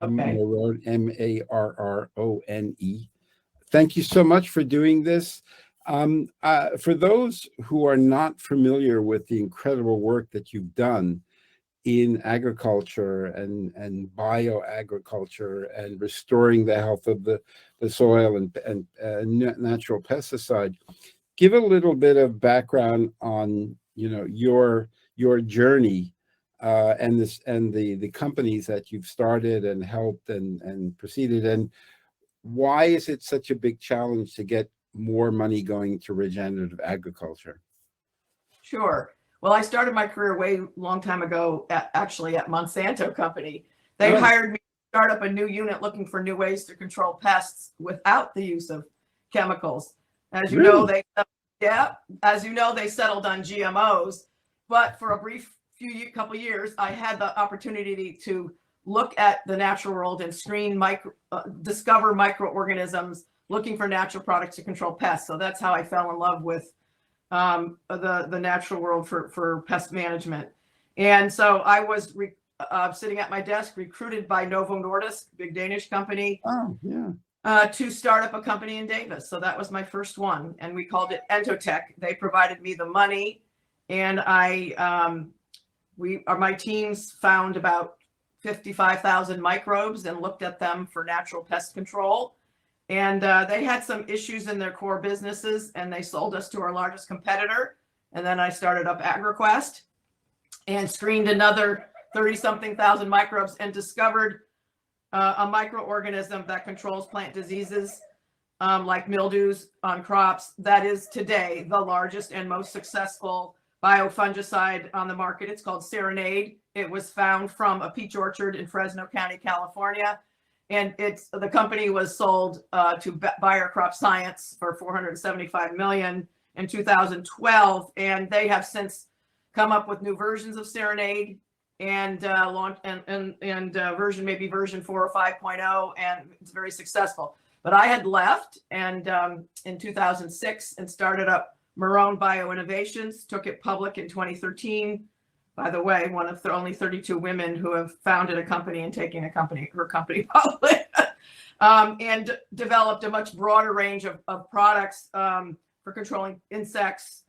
Okay. Marrone, Marrone. Thank you so much for doing this. For those who are not familiar with the incredible work that you've done in agriculture and bioagriculture and restoring the health of the soil and natural pesticide, give a little bit of background on your journey and the companies that you've started and helped and proceeded, and why is it such a big challenge to get more money going to regenerative agriculture? Sure. Well, I started my career way long time ago, actually at Monsanto Company. They Oh, hired me to start up a new unit looking for new ways to control pests without the use of chemicals. As you know, really? as you know, they settled on GMOs, but for a brief couple years, I had the opportunity to look at the natural world and discover microorganisms looking for natural products to control pests. So that's how I fell in love with the natural world for pest management. And so I was sitting at my desk, recruited by Novo Nordisk, big Danish company, Oh, yeah. to start up a company in Davis. So that was my first one, and we called it Entotech. They provided me the money, and my teams found about 55,000 microbes and looked at them for natural pest control. And they had some issues in their core businesses, and they sold us to our largest competitor. And then I started up AgriQuest and screened another 30-something thousand microbes and discovered a microorganism that controls plant diseases like mildews on crops. That is today the largest and most successful biofungicide on the market. It's called Serenade. It was found from a peach orchard in Fresno County, California. And the company was sold to Bayer Crop Science for $475 million in 2012, and they have since come up with new versions of Serenade and launched version 4 or 5.0, and it's very successful. But I had left and in 2006 and started up Marrone Bio Innovations, took it public in 2013. By the way, one of the only 32 women who have founded a company and taken her company public, and developed a much broader range of products for controlling insects,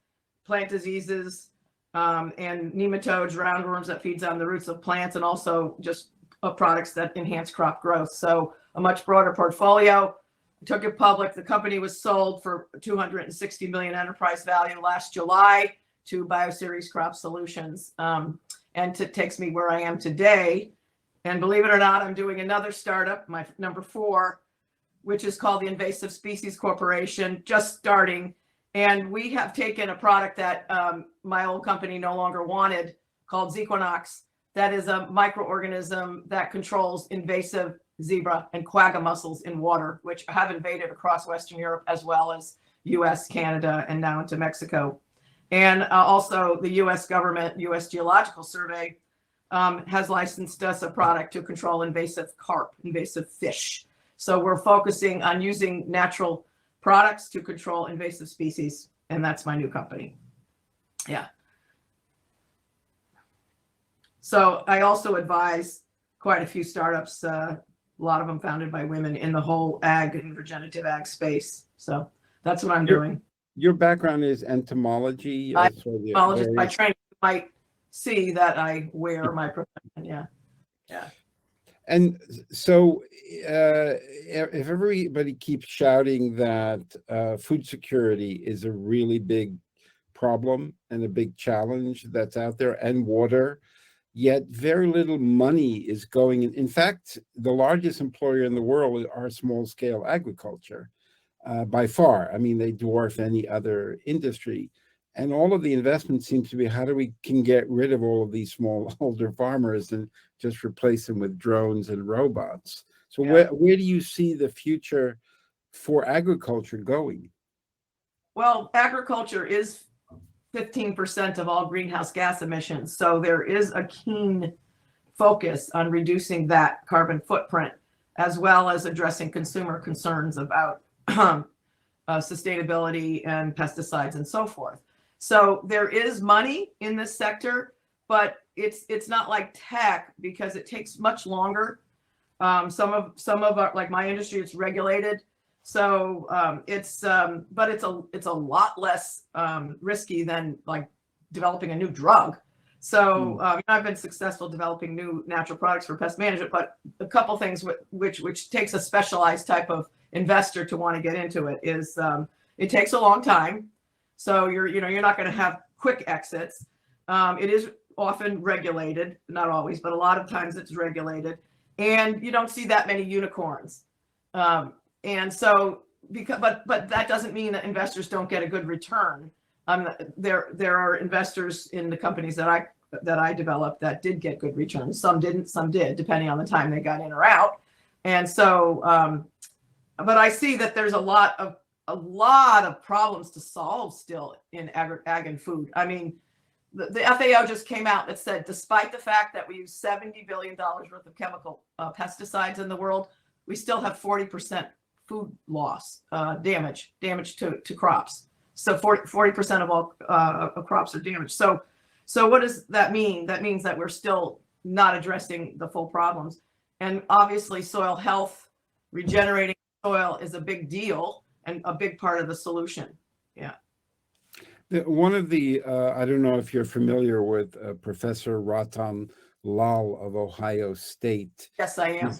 plant diseases, and nematodes, roundworms that feeds on the roots of plants, and also just products that enhance crop growth. So a much broader portfolio. We took it public. The company was sold for $260 million enterprise value last July to Bioceres Crop Solutions, and it takes me where I am today. And believe it or not, I'm doing another startup, my number 4, which is called the Invasive Species Corporation, just starting. And we have taken a product that my old company no longer wanted, called Zequinox. That is a microorganism that controls invasive zebra and quagga mussels in water, which have invaded across Western Europe, as well as US, Canada, and now into Mexico. And also the US government, US Geological Survey, has licensed us a product to control invasive carp, invasive fish. So we're focusing on using natural products to control invasive species. And that's my new company. Yeah. So I also advise quite a few startups, a lot of them founded by women, in the whole ag and regenerative ag space. So that's what I'm doing. Your background is entomology. I'm entomologist by training. You might see that I wear my profession. Yeah. Yeah. And so if everybody keeps shouting that food security is a really big problem and a big challenge that's out there, and water, yet very little money is going in. In fact, the largest employer in the world are small-scale agriculture. By far. I mean, they dwarf any other industry. And all of the investment seems to be how do we can get rid of all of these smallholder farmers and just replace them with drones and robots. So where do you see the future for agriculture going? Well, agriculture is 15% of all greenhouse gas emissions. So there is a keen focus on reducing that carbon footprint, as well as addressing consumer concerns about sustainability and pesticides and so forth. So there is money in this sector, but it's not like tech, because it takes much longer Some of our, like my industry, it's regulated. So but it's a lot less risky than like developing a new drug. So I've been successful developing new natural products for pest management, but a couple things which takes a specialized type of investor to want to get into it is it takes a long time. So you're not going to have quick exits. It is often regulated, not always, but a lot of times it's regulated, and you don't see that many unicorns. And so but that doesn't mean that investors don't get a good return. There are investors in the companies that I developed that did get good returns. Some didn't, some did, depending on the time they got in or out. And so, but I see that there's a lot of problems to solve still in ag and food. I mean, the FAO just came out that said, despite the fact that we use $70 billion worth of chemical pesticides in the world, we still have 40% food loss, damage to crops. So 40% of all crops are damaged. So what does that mean? That means that we're still not addressing the full problems. And obviously soil health, regenerating soil is a big deal and a big part of the solution. Yeah. One of the, I don't know if you're familiar with Professor Ratan Lal of Ohio State. Yes, I am.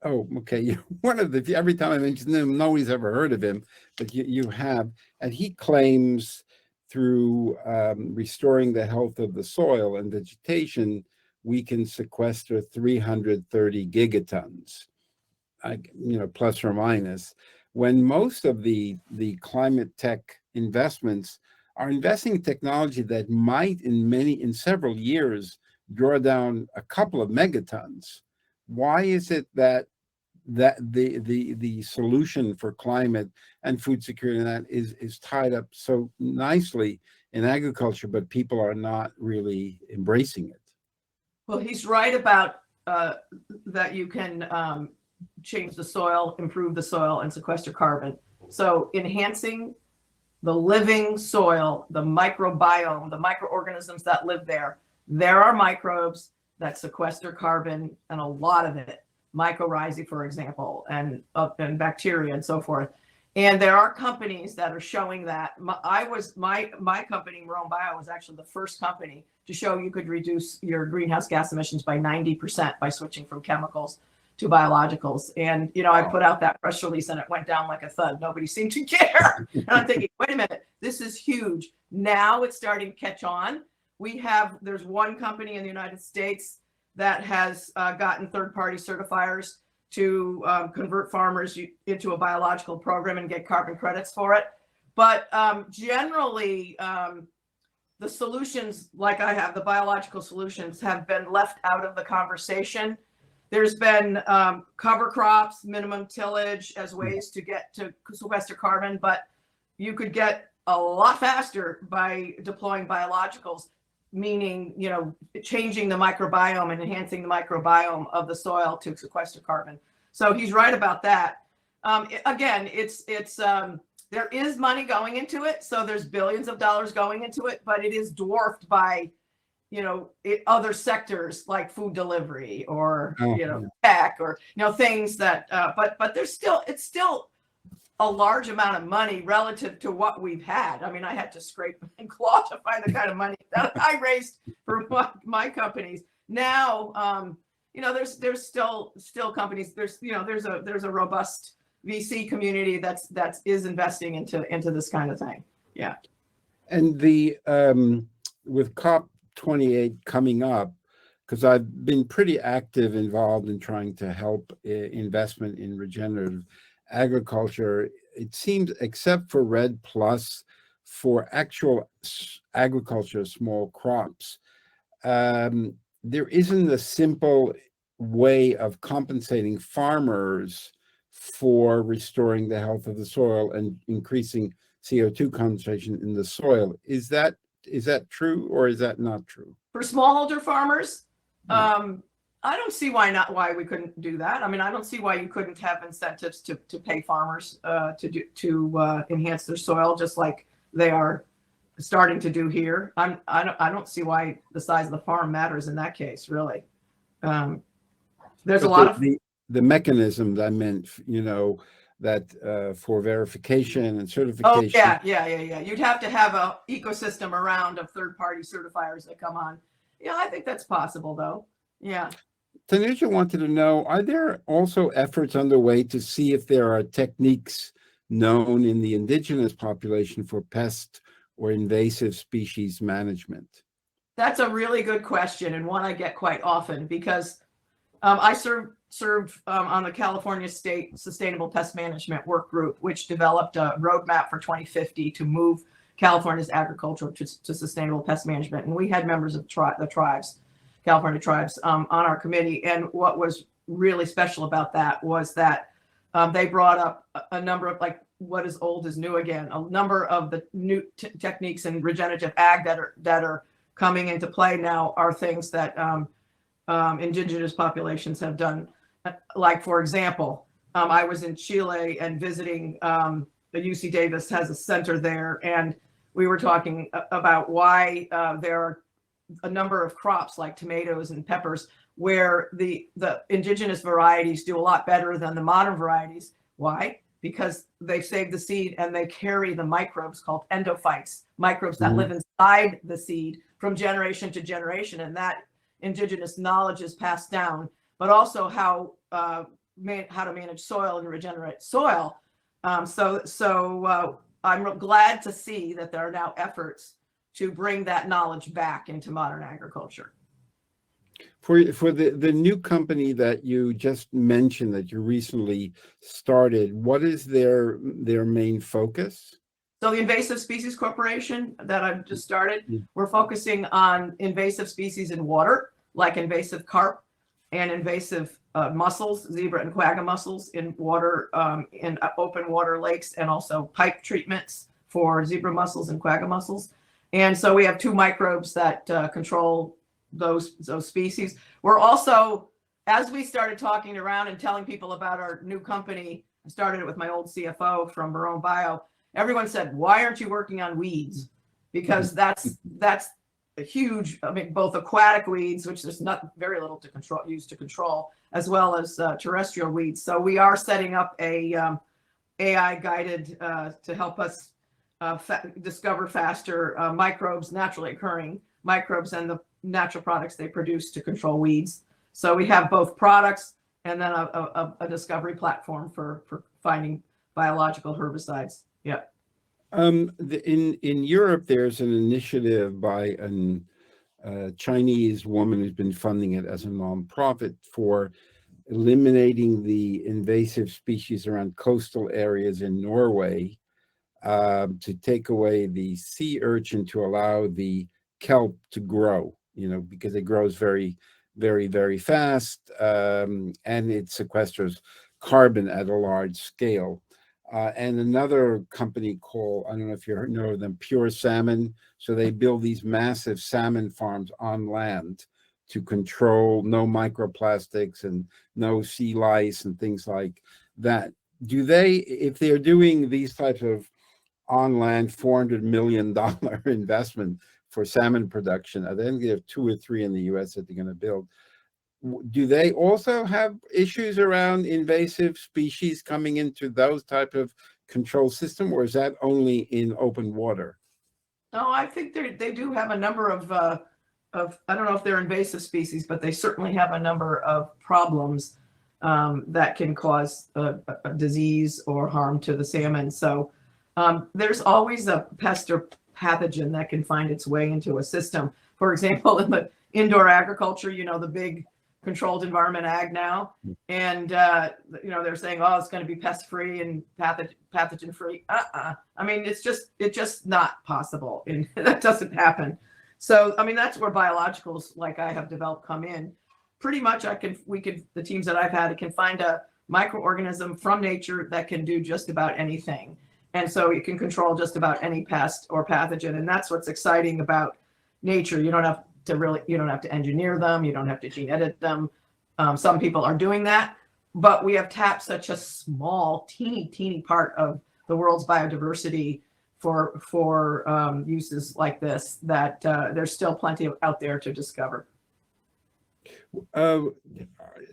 Oh, okay. One of the, every time I mention him, nobody's ever heard of him, but you have, and he claims through restoring the health of the soil and vegetation, we can sequester 330 gigatons, plus or minus, when most of the climate tech investments are investing in technology that might in several years draw down a couple of megatons. Why is it that the solution for climate and food security and that is tied up so nicely in agriculture, but people are not really embracing it? Well, he's right about that you can change the soil, improve the soil, and sequester carbon. So enhancing the living soil, the microbiome, the microorganisms that live there. There are microbes that sequester carbon, and a lot of it, mycorrhizae, for example, and bacteria and so forth. And there are companies that are showing that. My company, Marrone Bio, was actually the first company to show you could reduce your greenhouse gas emissions by 90% by switching from chemicals to biologicals. And, I put out that press release and it went down like a thud. Nobody seemed to care. And I'm thinking, wait a minute, this is huge. Now it's starting to catch on. There's one company in the United States that has gotten third-party certifiers to convert farmers into a biological program and get carbon credits for it. But generally, the solutions, like I have, the biological solutions, have been left out of the conversation. There's been cover crops, minimum tillage as ways to get to sequester carbon, but you could get a lot faster by deploying biologicals, meaning, changing the microbiome and enhancing the microbiome of the soil to sequester carbon. So he's right about that. Again, there is money going into it. So there's billions of dollars going into it, but it is dwarfed by, other sectors like food delivery or, tech or, things that, but it's still a large amount of money relative to what we've had. I mean, I had to scrape and claw to find the kind of money that I raised for my companies. Now, there's still companies. There's a robust VC community that is investing into this kind of thing. Yeah. And with COP28 coming up, because I've been pretty active involved in trying to help investment in regenerative agriculture, it seems, except for RED Plus, for actual agriculture, small crops, there isn't a simple way of compensating farmers for restoring the health of the soil and increasing CO2 concentration in the soil. Is that true, or is that not true? For smallholder farmers, I don't see why we couldn't do that. I mean, I don't see why you couldn't have incentives to pay farmers to enhance their soil, just like they are starting to do here. I don't see why the size of the farm matters in that case, really. There's a lot of the mechanism I meant, that for verification and Oh, certification. yeah. You'd have to have a ecosystem around of third-party certifiers that come on. Yeah, I think that's possible, though. Yeah. Tanisha wanted to know, are there also efforts underway to see if there are techniques known in the indigenous population for pest or invasive species management? That's a really good question, and one I get quite often, because I served on the California State Sustainable Pest Management Work Group, which developed a roadmap for 2050 to move California's agriculture to sustainable pest management. And we had members of the tribes, California tribes, on our committee. And what was really special about that was that they brought up a number of, like, what is old is new again, a number of the new techniques in regenerative ag that are coming into play now are things that indigenous populations have done. Like, for example, I was in Chile and visiting the UC Davis has a center there, and we were talking about why there are a number of crops like tomatoes and peppers where the indigenous varieties do a lot better than the modern varieties. Why? Because they save the seed and they carry the microbes called endophytes, microbes that live inside the seed from generation to generation. And that indigenous knowledge is passed down, but also how to manage soil and regenerate soil. So I'm glad to see that there are now efforts to bring that knowledge back into modern agriculture. For the new company that you just mentioned that you recently started, what is their main focus? So the Invasive Species Corporation that I've just started, we're focusing on invasive species in water, like invasive carp and invasive mussels, zebra and quagga mussels in water, in open water lakes, and also pipe treatments for zebra mussels and quagga mussels. And so we have 2 microbes that control those species. We're also, as we started talking around and telling people about our new company, I started it with my old CFO from Marrone Bio. Everyone said, "Why aren't you working on weeds?" Because that's a huge, I mean, both aquatic weeds, which there's not very little to control, as well as terrestrial weeds. So we are setting up a AI guided to help us discover faster microbes, naturally occurring microbes, and the natural products they produce to control weeds. So we have both products and then a discovery platform for finding biological herbicides. Yeah. In Europe, there's an initiative by a Chinese woman who's been funding it as a nonprofit for eliminating the invasive species around coastal areas in Norway, to take away the sea urchin to allow the kelp to grow, because it grows very, very, very fast, and it sequesters carbon at a large scale. And another company called, I don't know if you know of them, Pure Salmon. So they build these massive salmon farms on land to control no microplastics and no sea lice and things like that. Do they, if they're doing these types of on land $400 million investment for salmon production, I think they have 2 or 3 in the US that they're going to build. Do they also have issues around invasive species coming into those type of control system, or is that only in open water? No, I think they do have a number of I don't know if they're invasive species, but they certainly have a number of problems that can cause a disease or harm to the salmon. So there's always a pest or pathogen that can find its way into a system. For example, in the indoor agriculture, the big controlled environment ag now, and they're saying, oh, it's going to be pest free and pathogen free. I mean, it's just not possible, and that doesn't happen. So I mean, that's where biologicals like I have developed come in. Pretty much the teams that I've had, it can find a microorganism from nature that can do just about anything, and so you can control just about any pest or pathogen. And that's what's exciting about nature. You don't have to engineer them. You don't have to gene edit them. Some people are doing that, but we have tapped such a small, teeny part of the world's biodiversity for uses like this that there's still plenty out there to discover. Uh,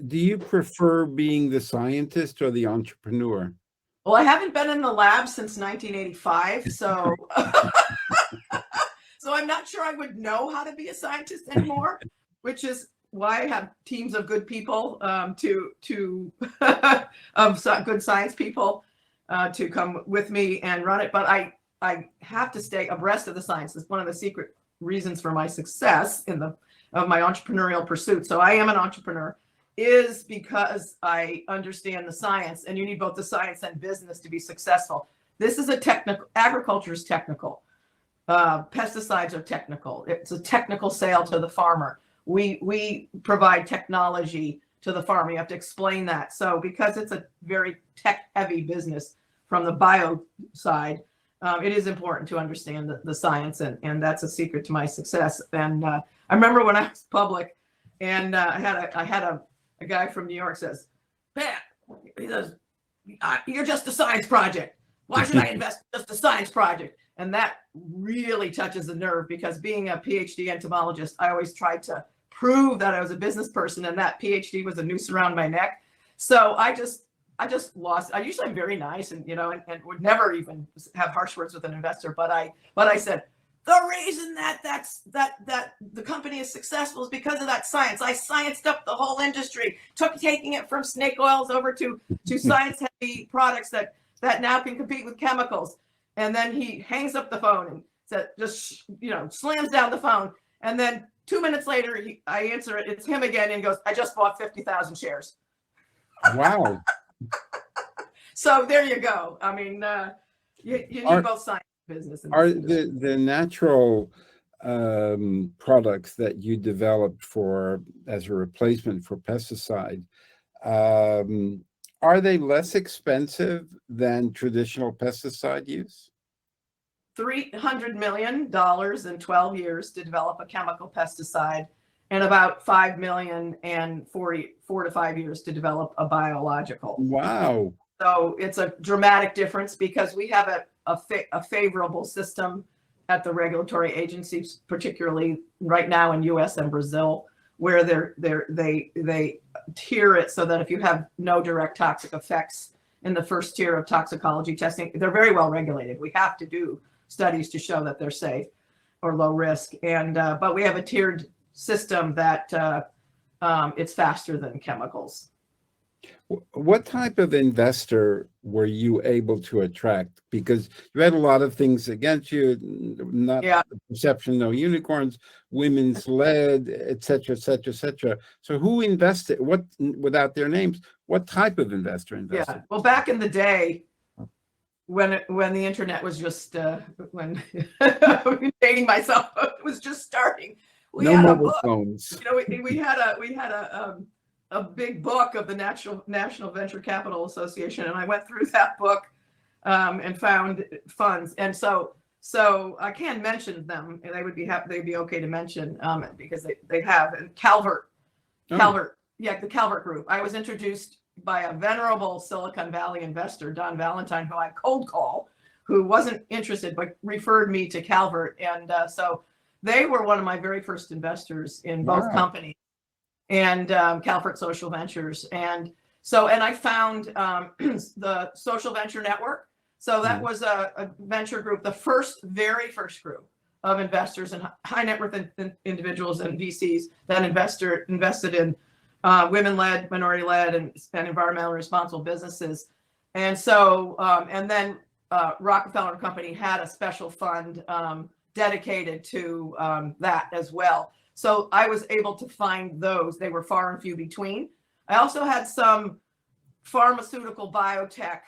do you prefer being the scientist or the entrepreneur? Well, I haven't been in the lab since 1985, so so I'm not sure I would know how to be a scientist anymore, which is why I have teams of good people to good science people to come with me and run it. But I have to stay abreast of the science. It's one of the secret reasons for my success of my entrepreneurial pursuit. So I am an entrepreneur, is because I understand the science, and you need both the science and business to be successful. This is a technical, agriculture is technical. Pesticides are technical. It's a technical sale to the farmer. We provide technology to the farmer. You have to explain that. So because it's a very tech heavy business from the bio side, it is important to understand the science, and that's a secret to my success. And I remember when I was public, and I had a guy from New York says, "Pat," he says, "you're just a science project. Why should I invest in just a science project?" And that really touches the nerve, because being a PhD entomologist, I always tried to prove that I was a business person, and that PhD was a noose around my neck. So I just lost. I usually am very nice, and and would never even have harsh words with an investor. But I said, the reason that the company is successful is because of that science. I scienced up the whole industry, taking it from snake oils over to science heavy products that now can compete with chemicals. And then he hangs up the phone and said, just slams down the phone. And then 2 minutes later, I answer it. It's him again, and he goes, "I just bought 50,000 shares." Wow. So there you go. I mean, you need both science and business. Are the natural products that you developed as a replacement for pesticide, are they less expensive than traditional pesticide use? $300 million in 12 years to develop a chemical pesticide, and about $5 million and 4 to 5 years to develop a biological. Wow. So it's a dramatic difference, because we have a favorable system at the regulatory agencies, particularly right now in US and Brazil, where they tier it so that if you have no direct toxic effects in the first tier of toxicology testing, they're very well regulated. We have to do studies to show that they're safe or low risk, and but we have a tiered system that it's faster than chemicals. What type of investor were you able to attract? Because you had a lot of things against you, not the perception, no unicorns, women's led, et cetera, et cetera, et cetera. So who invested? What, without their names, what type of investor invested? Yeah, well, back in the day, when the internet was just when dating myself, it was just starting. We no had mobile phones. We had a big book of the National Venture Capital Association, and I went through that book and found funds. And so I can mention them, and they'd be okay to mention because they have. And Calvert, the Calvert Group. I was introduced by a venerable Silicon Valley investor, Don Valentine, who I cold call, who wasn't interested but referred me to Calvert, and so they were one of my very first investors in both companies. And Calvert Social Ventures. And I found the Social Venture Network. So that was a venture group, the very first group of investors and high net worth individuals and VCs that invested in women-led, minority-led, and environmentally responsible businesses. And so, and then Rockefeller & Company had a special fund dedicated to that as well. So I was able to find those. They were far and few between. I also had some pharmaceutical biotech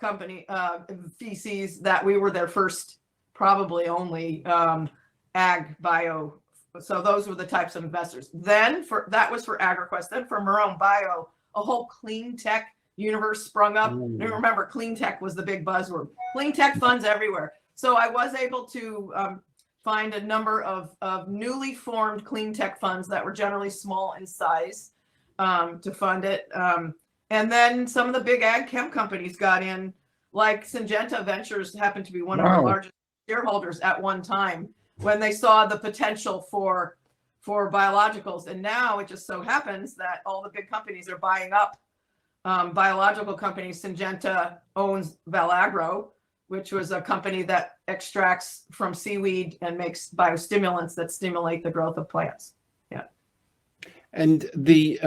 company VCs that we were their first, probably only ag bio. So those were the types of investors. Then that was for AgriQuest. Then for Marrone Bio, a whole clean tech universe sprung up. And remember, clean tech was the big buzzword. Clean tech funds everywhere. So I was able to find a number of newly formed clean tech funds that were generally small in size to fund it. And then some of the big ag chem companies got in, like Syngenta Ventures happened to be one of our largest shareholders at one time, when they saw the potential for for biologicals. And now it just so happens that all the big companies are buying up biological companies. Syngenta owns Valagro, which was a company that extracts from seaweed and makes biostimulants that stimulate the growth of plants. Yeah. And the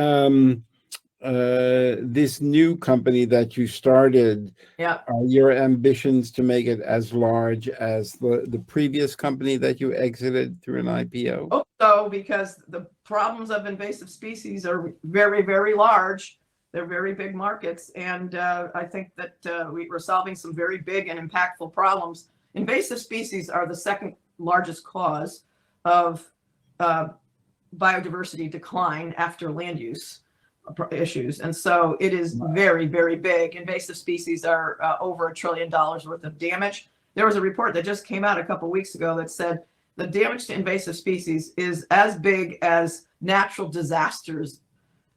this new company that you started, Yeah. are your ambitions to make it as large as the previous company that you exited through an IPO? Hope so, because the problems of invasive species are very, very large. They're very big markets. And I think that we're solving some very big and impactful problems. Invasive species are the second largest cause of biodiversity decline after land use issues. And so it is very, very big. Invasive species are over $1 trillion worth of damage. There was a report that just came out a couple of weeks ago that said the damage to invasive species is as big as natural disasters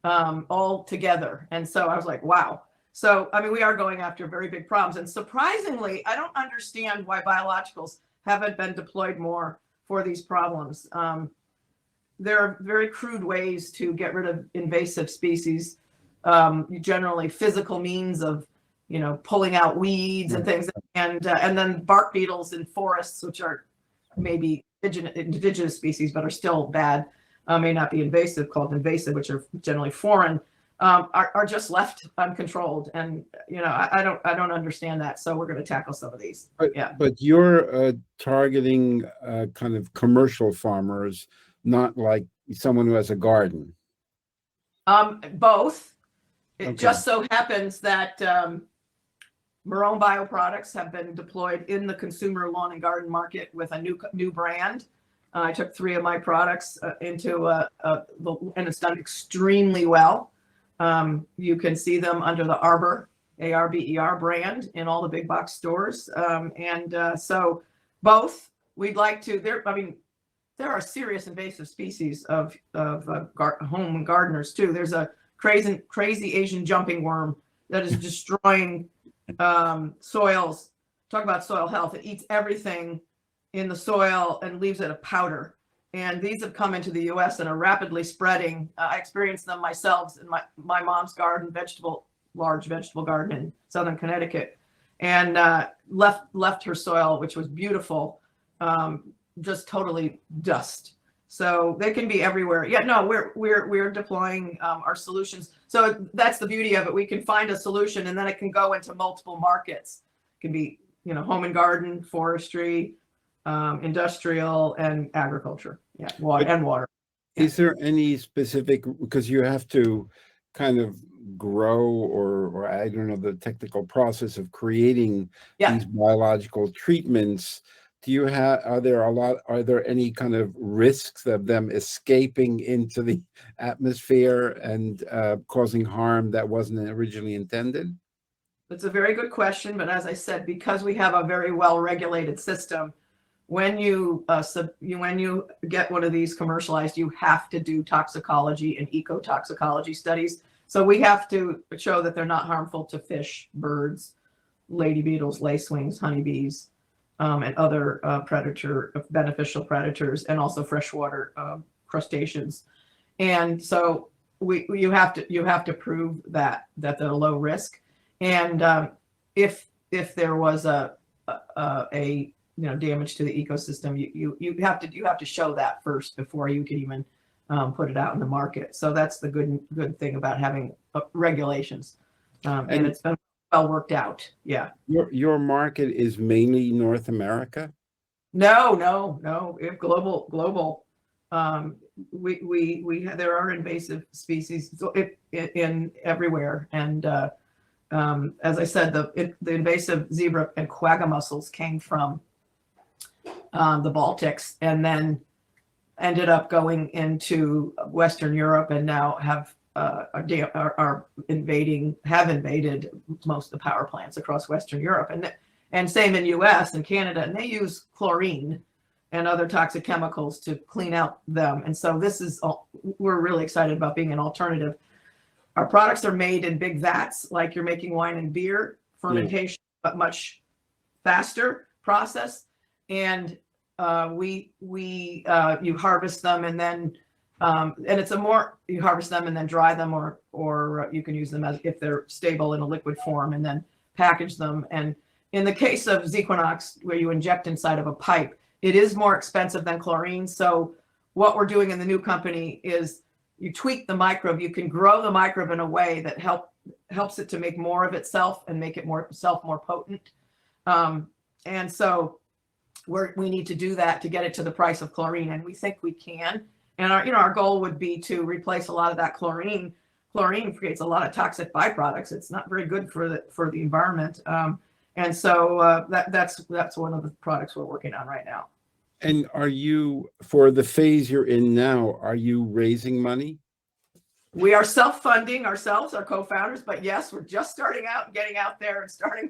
all together. And so I was like, wow. So, I mean, we are going after very big problems. And surprisingly, I don't understand why biologicals haven't been deployed more for these problems. There are very crude ways to get rid of invasive species, generally physical means of, pulling out weeds and things, and then bark beetles in forests, which are maybe indigenous species, but are still bad, may not be invasive, called invasive, which are generally foreign, are just left uncontrolled. And, I don't understand that. So we're going to tackle some of these. But you're targeting kind of commercial farmers, not like someone who has a garden. Both. It just so happens that Marrone bioproducts have been deployed in the consumer lawn and garden market with a new brand. I took 3 of my products into and it's done extremely well. You can see them under the Arbor, ARBER brand in all the big box stores. So both, we'd like to, there are serious invasive species of home gardeners too. There's a crazy Asian jumping worm that is destroying soils. Talk about soil health. It eats everything in the soil and leaves it a powder. And these have come into the U.S. and are rapidly spreading. I experienced them myself in my mom's garden, large vegetable garden in southern Connecticut, and left her soil, which was beautiful, just totally dust. So they can be everywhere. Yeah, no, we're deploying our solutions. So that's the beauty of it. We can find a solution and then it can go into multiple markets. It can be, home and garden, forestry, industrial, and agriculture. Yeah, water. Is there any specific, because you have to kind of grow or I don't know, the technical process of creating these biological treatments? Are there any kind of risks of them escaping into the atmosphere and causing harm that wasn't originally intended? That's a very good question. But as I said, because we have a very well-regulated system, when you get one of these commercialized, you have to do toxicology and ecotoxicology studies. So we have to show that they're not harmful to fish, birds, lady beetles, lacewings, honeybees, and other beneficial predators, and also freshwater crustaceans. And so you have to prove that they're low risk. And if there was a damage to the ecosystem, you have to show that first before you can even put it out in the market. So that's the good thing about having regulations, and it's been well worked out. Yeah. Your market is mainly North America? No. We have global. There are invasive species in everywhere, and as I said, the invasive zebra and quagga mussels came from the Baltics, and then ended up going into Western Europe, and now have invaded most of the power plants across Western Europe, and same in U.S. and Canada, and they use chlorine and other toxic chemicals to clean out them. And so we're really excited about being an alternative. Our products are made in big vats, like you're making wine and beer, fermentation, but much faster process. And you harvest them, and then And it's you harvest them and then dry them, or you can use them as if they're stable in a liquid form, and then package them. And in the case of Zequinox, where you inject inside of a pipe, it is more expensive than chlorine. So what we're doing in the new company is you tweak the microbe. You can grow the microbe in a way that helps it to make more of itself and make it more potent. And so we need to do that to get it to the price of chlorine, and we think we can. And our goal would be to replace a lot of that chlorine. Chlorine creates a lot of toxic byproducts. It's not very good for the environment. And so that's one of the products we're working on right now. And are you, for the phase you're in now, are you raising money? We are self-funding ourselves, our co-founders, but yes, we're just starting out and getting out there and starting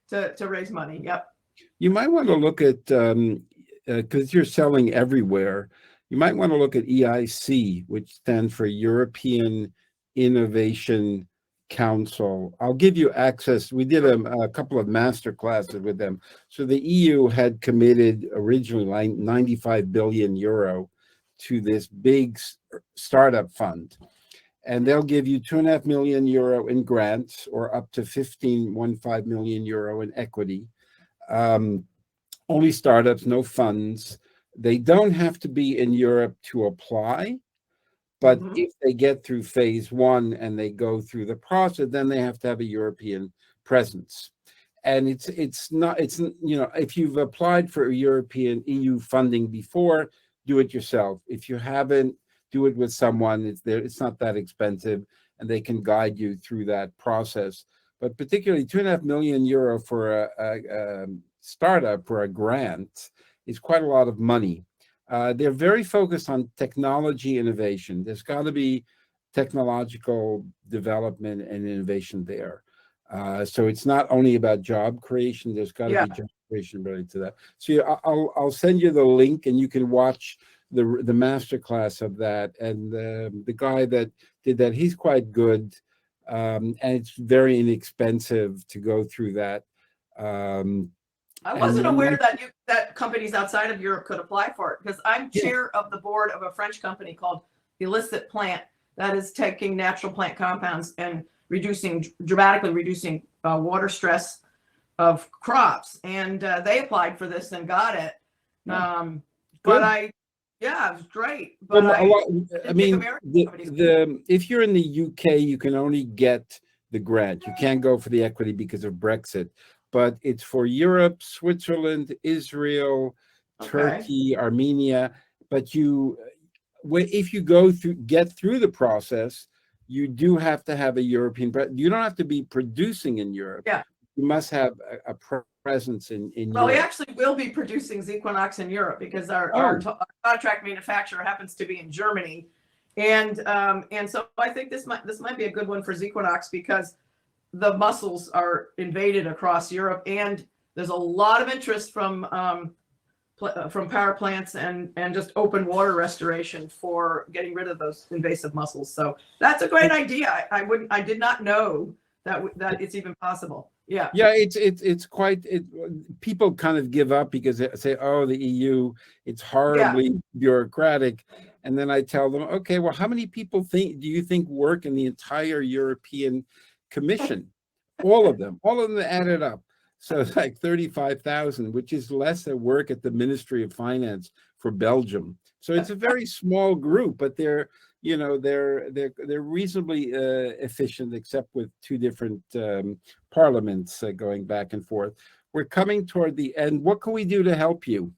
to raise money. Yep. You might want to look at, because you're selling everywhere, you might want to look at EIC, which stands for European Innovation Council. I'll give you access. We did a couple of master classes with them. So the EU had committed originally like 95 billion euro to this big startup fund. And they'll give you 2.5 million euro in grants, or up to 15 million euro in equity. Only startups, no funds. They don't have to be in Europe to apply, but if they get through phase 1 and they go through the process, then they have to have a European presence. And it's not, if you've applied for European EU funding before, do it yourself. If you haven't, do it with someone. It's not that expensive, and they can guide you through that process. But particularly 2.5 million euro for a startup, for a grant, is quite a lot of money. They're very focused on technology innovation. There's got to be technological development and innovation there. So it's not only about job creation. There's got to be job creation related to that. So I'll send you the link, and you can watch the master class of that. And the guy that did that, he's quite good, and it's very inexpensive to go through that. I wasn't aware that companies outside of Europe could apply for it, because I'm chair of the board of a French company called Illicit Plant that is taking natural plant compounds and dramatically reducing water stress of crops. And they applied for this and got it. But it was great. But if you're in the UK, you can only get the grant. You can't go for the equity because of Brexit. But it's for Europe, Switzerland, Israel, Turkey, Armenia. But if you get through the process, you do have to have a European. You don't have to be producing in Europe. Yeah. You must have a presence in Europe. Well, we actually will be producing Zequinox in Europe, because our contract manufacturer happens to be in Germany, and so I think this might be a good one for Zequinox, because the mussels are invaded across Europe, and there's a lot of interest from power plants and just open water restoration for getting rid of those invasive mussels. So that's a great idea. I did not know that it's even possible. Yeah. It's quite. People kind of give up because they say, "Oh, the EU, it's horribly bureaucratic," and then I tell them, "Okay, well, how many people do you think work in the entire European Commission?" All of them added up. So it's like 35,000, which is less than work at the Ministry of Finance for Belgium. So it's a very small group, but they're reasonably efficient, except with two different parliaments going back and forth. We're coming toward the end. What can we do to help you?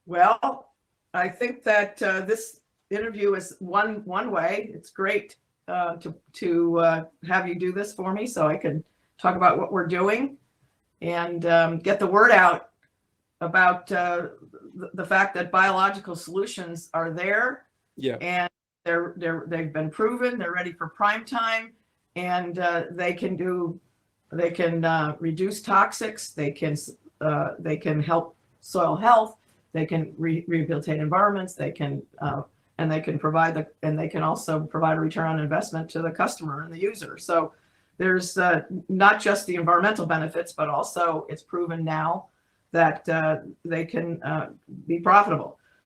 Well, I think that this interview is one way. It's great to have you do this for me, so I can talk about what we're doing and get the word out about the fact that biological solutions are there. Yeah. And they've been proven. They're ready for prime time, and they can reduce toxics. They can help soil health. They can rehabilitate environments. They can also provide a return on investment to the customer and the user. So there's not just the environmental benefits, but also it's proven now that they can be profitable.